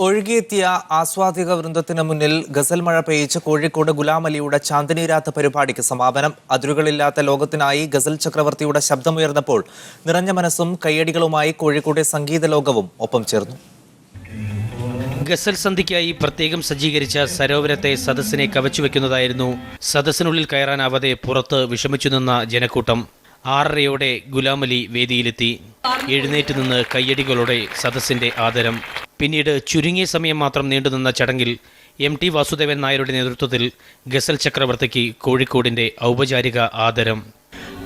ഒഴുകിയെത്തിയ ആസ്വാദിക വൃന്ദത്തിന് മുന്നിൽ ഗസൽ മഴ പെയ്യിച്ച് കോഴിക്കോട് ഗുലാം അലിയുടെ ചാന്ദിനിരാത്ത പരിപാടിക്ക് സമാപനം. അതിരുകളില്ലാത്ത ലോകത്തിനായി ഗസൽ ചക്രവർത്തിയുടെ ശബ്ദമുയർന്നപ്പോൾ നിറഞ്ഞ മനസ്സും കയ്യടികളുമായി കോഴിക്കോട്ടെ സംഗീത ലോകവും ഒപ്പം ചേർന്നു. ഗസൽ സന്ധിക്കായി പ്രത്യേകം സജ്ജീകരിച്ച സരോവരത്തെ സദസ്സിനെ കവച്ചുവെക്കുന്നതായിരുന്നു. സദസ്സിനുള്ളിൽ കയറാനാവാതെ പുറത്ത് വിഷമിച്ചു നിന്ന ജനക്കൂട്ടം. 6:30 ഗുലാം അലി വേദിയിലെത്തി. എഴുന്നേറ്റ് നിന്ന് കയ്യടികളോടെ സദസ്സിന്റെ ആദരം. പിന്നീട് ചുരുങ്ങിയ സമയം മാത്രം നീണ്ടുനിന്ന ചടങ്ങിൽ MT വാസുദേവൻ നായരുടെ നേതൃത്വത്തിൽ ഗസൽ ചക്രവർത്തിക്ക് കോഴിക്കോടിന്റെ ഔപചാരിക ആദരം.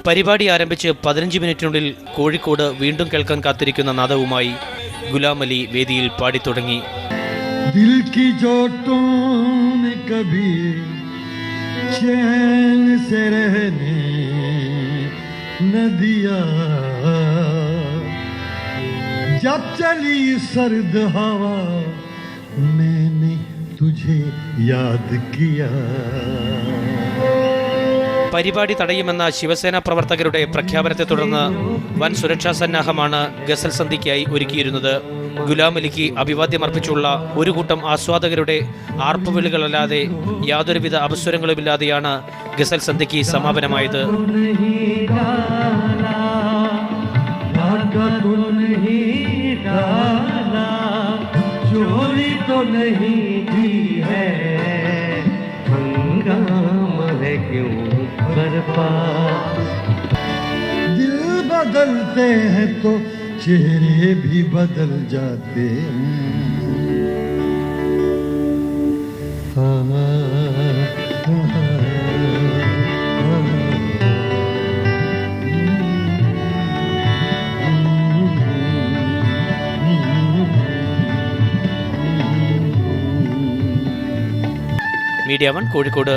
പരിപാടി ആരംഭിച്ച് 15 മിനിറ്റിനുള്ളിൽ കോഴിക്കോട് വീണ്ടും കേൾക്കാൻ കാത്തിരിക്കുന്ന നാദവുമായി ഗുലാം അലി വേദിയിൽ പാടിത്തുടങ്ങി. दिल की चोटों ने कभी चैन से रहने न दिया, जब चली सर्द हवा मैंने तुझे याद किया. പരിപാടി തടയുമെന്ന ശിവസേന പ്രവർത്തകരുടെ പ്രഖ്യാപനത്തെ തുടർന്ന് വൻ സുരക്ഷാ സന്നാഹമാണ് ഗസൽ സന്ധിക്കായി ഒരുക്കിയിരുന്നത്. ഗുലാം അലിക്ക് അഭിവാദ്യമർപ്പിച്ചുള്ള ഒരു കൂട്ടം ആസ്വാദകരുടെ ആർപ്പുവിളികളല്ലാതെ യാതൊരുവിധ അപസ്വരങ്ങളുമില്ലാതെയാണ് ഗസൽ സന്ധിക്ക് സമാപനമായത്. दिल बदलते हैं तो चेहरे भी बदल जाते മീഡിയ 1 കോഴിക്കോട്.